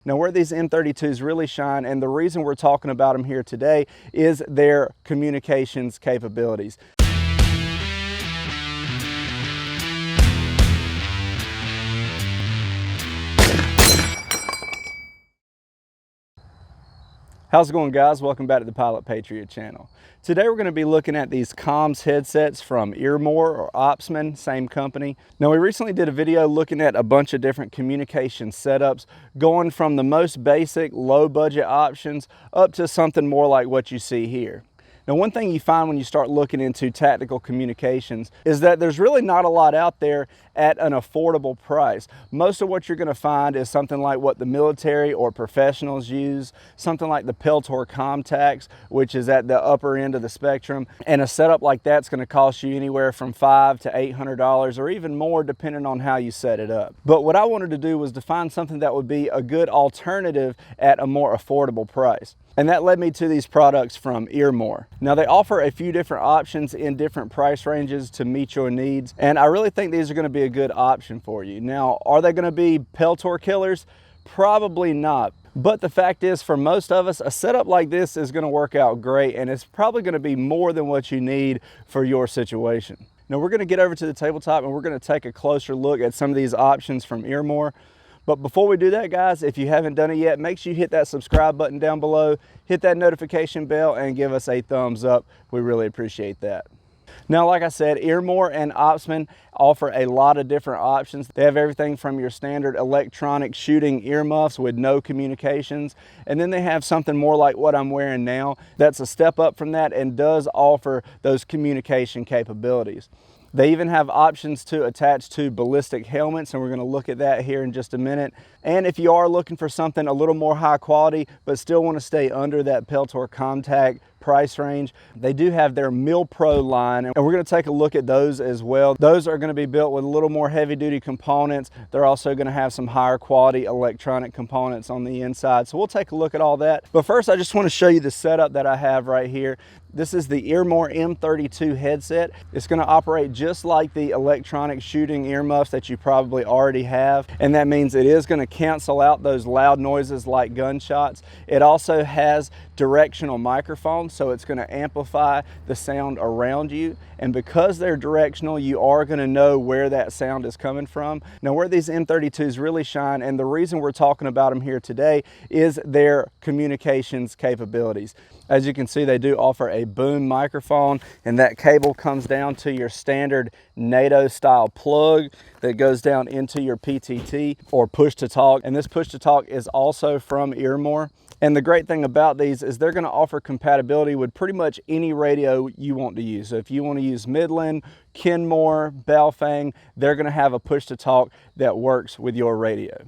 Now, where these M32s really shine, and the reason we're talking about them here today, is their communications capabilities. How's it going, guys? Welcome back to the PilotPatriot channel. Today we're going to be looking at these comms headsets from Earmor or Opsmen, same company. Now, we recently did a video looking at a bunch of different communication setups, going from the most basic low budget options up to something more like what you see here. Now, one thing you find when you start looking into tactical communications is that there's really not a lot out there at an affordable price. Most of what you're going to find is something like what the military or professionals use, something like the Peltor Comtacs, which is at the upper end of the spectrum. And a setup like that's going to cost you anywhere from $500 to $800 or even more depending on how you set it up. But what I wanted to do was to find something that would be a good alternative at a more affordable price. And that led me to these products from Earmor. Now, they offer a few different options in different price ranges to meet your needs, and I really think these are going to be a good option for you. Now, are they going to be Peltor killers? Probably not. But the fact is, for most of us, a setup like this is going to work out great, and it's probably going to be more than what you need for your situation. Now, we're going to get over to the tabletop and we're going to take a closer look at some of these options from Earmor. But before we do that, guys, if you haven't done it yet, make sure you hit that subscribe button down below, hit that notification bell, and give us a thumbs up. We really appreciate that. Now, like I said, Earmor and Opsmen offer a lot of different options. They have everything from your standard electronic shooting earmuffs with no communications, and then they have something more like what I'm wearing now that's a step up from that and does offer those communication capabilities. They even have options to attach to ballistic helmets, and we're going to look at that here in just a minute. And if you are looking for something a little more high quality, but still want to stay under that Peltor Comtac price range, they do have their MilPro line, and we're going to take a look at those as well. Those are going to be built with a little more heavy-duty components. They're also going to have some higher quality electronic components on the inside, so we'll take a look at all that. But first, I just want to show you the setup that I have right here. This is the Earmor M32 headset. It's going to operate just like the electronic shooting earmuffs that you probably already have, and that means it is going to cancel out those loud noises like gunshots. It also has directional microphones, so it's going to amplify the sound around you, and because they're directional, you are going to know where that sound is coming from. Now, where these M32s really shine, and the reason we're talking about them here today, is their communications capabilities. As you can see, they do offer a boom microphone, and that cable comes down to your standard NATO style plug that goes down into your PTT or push to talk. And this push to talk is also from Earmor. And the great thing about these is they're going to offer compatibility with pretty much any radio you want to use. So if you want to use Midland, Kenmore, Baofeng, they're going to have a push to talk that works with your radio.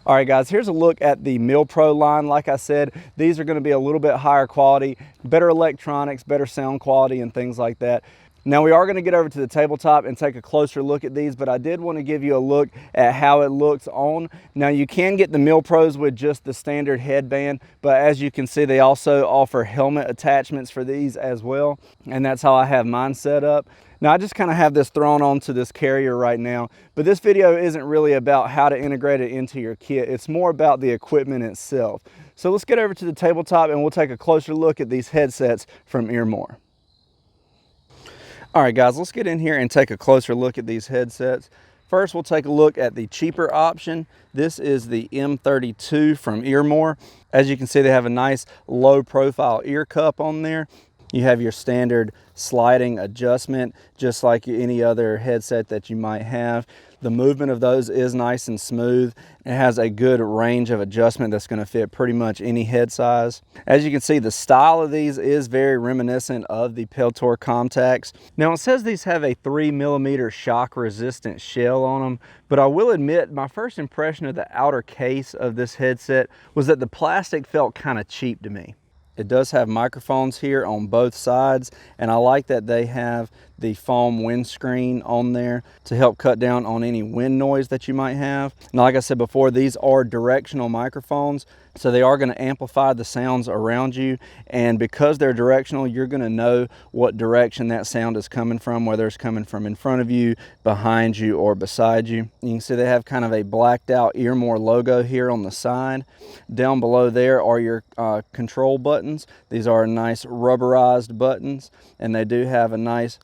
All right, guys, here's a look at the MilPro line. Like I said, these are going to be a little bit higher quality, better electronics, better sound quality, and things like that. Now, we are going to get over to the tabletop and take a closer look at these, but I did want to give you a look at how it looks on. Now, you can get the MilPros with just the standard headband, but as you can see, they also offer helmet attachments for these as well, and that's how I have mine set up. Now, I just kind of have this thrown onto this carrier right now, but this video isn't really about how to integrate it into your kit. It's more about the equipment itself. So let's get over to the tabletop and we'll take a closer look at these headsets from Earmor. All right, guys, let's get in here and take a closer look at these headsets. First, we'll take a look at the cheaper option. This is the M32 from Earmor. As you can see, they have a nice low profile ear cup on there. You have your standard sliding adjustment, just like any other headset that you might have. The movement of those is nice and smooth. It has a good range of adjustment that's going to fit pretty much any head size. As you can see, the style of these is very reminiscent of the Peltor Comtacs. Now, it says these have a 3mm shock resistant shell on them, but I will admit my first impression of the outer case of this headset was that the plastic felt kind of cheap to me. It does have microphones here on both sides, and I like that they have the foam windscreen on there to help cut down on any wind noise that you might have. Now, like I said before, these are directional microphones, so they are going to amplify the sounds around you, and because they're directional, you're going to know what direction that sound is coming from, whether it's coming from in front of you, behind you, or beside you. You can see they have kind of a blacked out Earmor logo here on the side. Down below there are your control buttons. These are nice rubberized buttons, and they do have a nice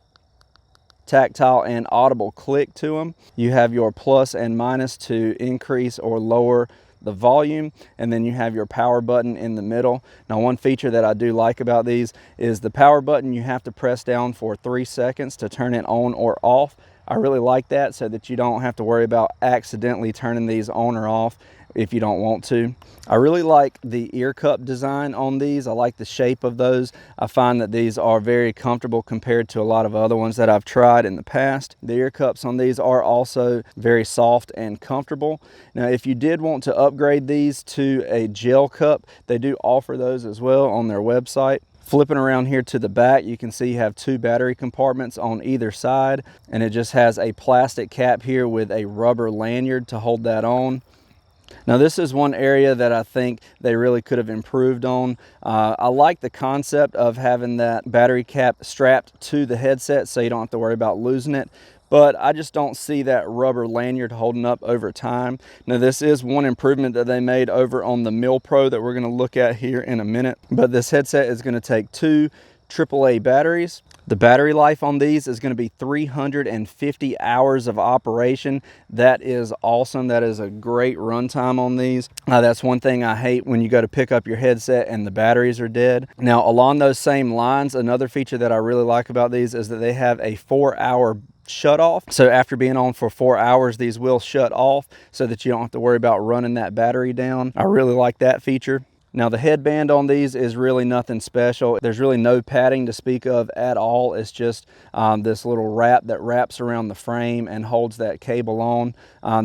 tactile and audible click to them. You have your plus and minus to increase or lower the volume, and then you have your power button in the middle. Now, one feature that I do like about these is the power button, you have to press down for 3 seconds to turn it on or off. I really like that so that you don't have to worry about accidentally turning these on or off if you don't want to. I really like the ear cup design on these. I like the shape of those. I find that these are very comfortable compared to a lot of other ones that I've tried in the past. The ear cups on these are also very soft and comfortable. Now, if you did want to upgrade these to a gel cup, they do offer those as well on their website. Flipping around here to the back, you can see you have 2 battery compartments on either side, and it just has a plastic cap here with a rubber lanyard to hold that on. Now, this is one area that I think they really could have improved on. I like the concept of having that battery cap strapped to the headset so you don't have to worry about losing it, but I just don't see that rubber lanyard holding up over time. Now, this is one improvement that they made over on the MilPro that we're going to look at here in a minute, but this headset is going to take 2 AAA batteries. The battery life on these is going to be 350 hours of operation. That is awesome. That is a great runtime on these. That's one thing I hate when you go to pick up your headset and the batteries are dead. Now, along those same lines, another feature that I really like about these is that they have a 4-hour shut off. So after being on for 4 hours, these will shut off so that you don't have to worry about running that battery down. I really like that feature. Now, the headband on these is really nothing special. There's really no padding to speak of at all. It's just this little wrap that wraps around the frame and holds that cable on.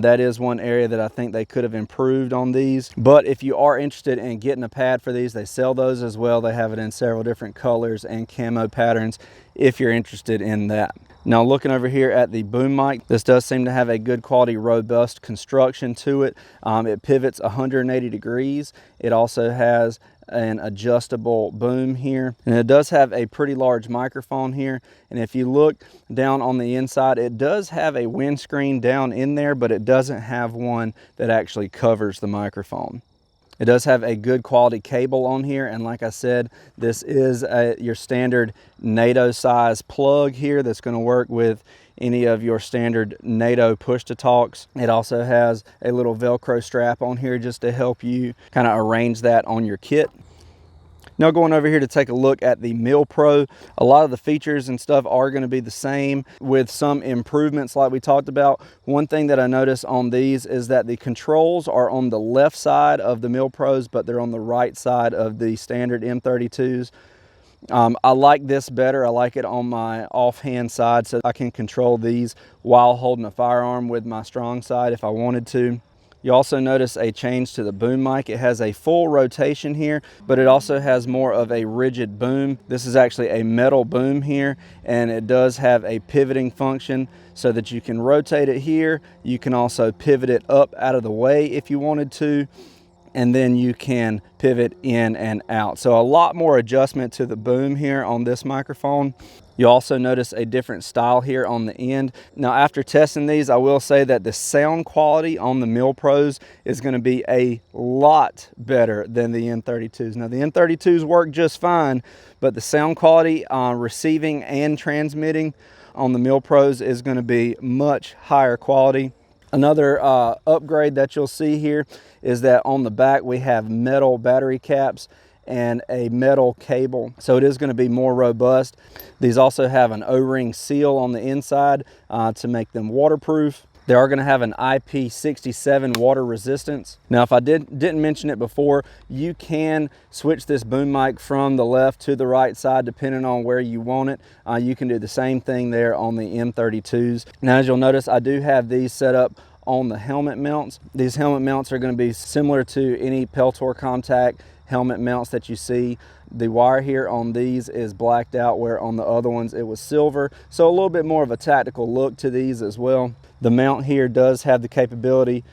That is one area that I think they could have improved on these. But if you are interested in getting a pad for these, they sell those as well. They have it in several different colors and camo patterns if you're interested in that. Now, looking over here at the boom mic, this does seem to have a good quality, robust construction to it. It pivots 180 degrees. It also has an adjustable boom here, and it does have a pretty large microphone here. And if you look down on the inside, it does have a windscreen down in there, but it doesn't have one that actually covers the microphone. It does have a good quality cable on here, and like I said, this is your standard NATO size plug here that's going to work with any of your standard NATO push-to-talks. It also has a little Velcro strap on here just to help you kind of arrange that on your kit. Now, going over here to take a look at the MilPro, a lot of the features and stuff are going to be the same with some improvements like we talked about. One thing that I noticed on these is that the controls are on the left side of the MilPros, but they're on the right side of the standard M32s. I like this better. I like it on my offhand side so I can control these while holding a firearm with my strong side if I wanted to. You also notice a change to the boom mic. It has a full rotation here, but it also has more of a rigid boom. This is actually a metal boom here, and it does have a pivoting function so that you can rotate it here. You can also pivot it up out of the way if you wanted to, and then you can pivot in and out. So a lot more adjustment to the boom here on this microphone. You also notice a different style here on the end. Now, after testing these, I will say that the sound quality on the MilPros is going to be a lot better than the M32s. Now, the M32s work just fine, but the sound quality receiving and transmitting on the MilPros is going to be much higher quality. Another upgrade that you'll see here is that on the back we have metal battery caps and a metal cable, so it is going to be more robust. These also have an O-ring seal on the inside to make them waterproof. They are going to have an IP67 water resistance. Now, if I didn't mention it before, you can switch this boom mic from the left to the right side depending on where you want it. You can do the same thing there on the M32s. Now, as you'll notice, I do have these set up on the helmet mounts. These helmet mounts are going to be similar to any Peltor Comtac helmet mounts that you see. The wire here on these is blacked out, where on the other ones it was silver. So a little bit more of a tactical look to these as well. The mount here does have the capability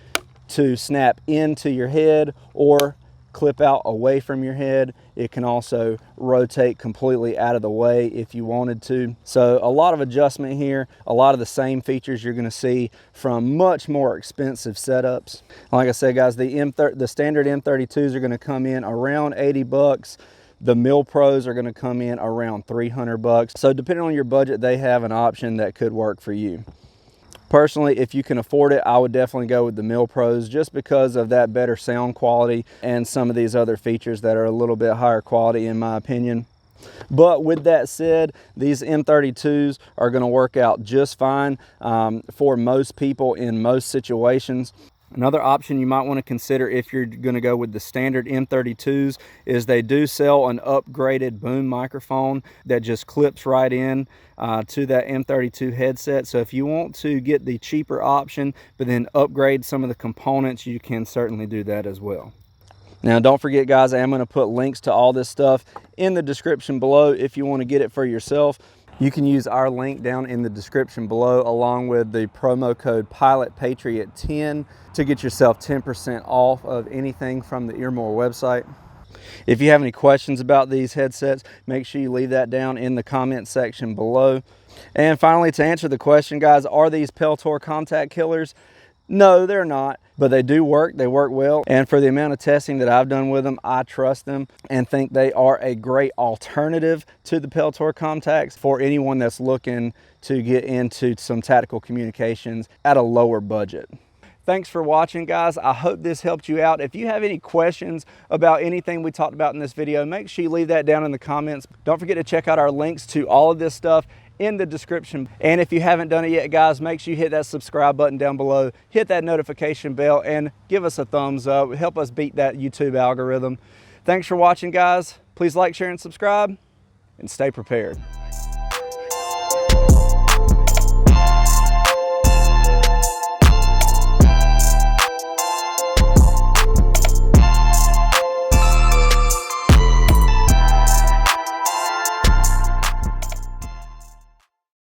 to snap into your head or clip out away from your head. It can also rotate completely out of the way if you wanted to. So a lot of adjustment here, a lot of the same features you're going to see from much more expensive setups. Like I said, guys, the standard M32s are going to come in around 80 bucks. The Mil Pros are going to come in around 300 bucks. So depending on your budget, they have an option that could work for you. Personally, if you can afford it, I would definitely go with the Mil Pros, just because of that better sound quality and some of these other features that are a little bit higher quality in my opinion. But with that said, these M32s are going to work out just fine for most people in most situations. Another option you might want to consider if you're going to go with the standard M32s is they do sell an upgraded boom microphone that just clips right in to that M32 headset. So if you want to get the cheaper option but then upgrade some of the components, you can certainly do that as well. Now, don't forget, guys, I am going to put links to all this stuff in the description below if you want to get it for yourself. You can use our link down in the description below, along with the promo code PilotPatriot10 to get yourself 10% off of anything from the Earmor website. If you have any questions about these headsets, make sure you leave that down in the comment section below. And finally, to answer the question, guys, are these Peltor Comtac killers? No, they're not, but they do work. They work well. And for the amount of testing that I've done with them, I trust them and think they are a great alternative to the Peltor Comtacs for anyone that's looking to get into some tactical communications at a lower budget. Thanks for watching, guys. I hope this helped you out. If you have any questions about anything we talked about in this video, make sure you leave that down in the comments. Don't forget to check out our links to all of this stuff in the description. And if you haven't done it yet, guys, make sure you hit that subscribe button down below, hit that notification bell, and give us a thumbs up. Help us beat that YouTube algorithm. Thanks for watching, guys. Please like, share, and subscribe, and stay prepared.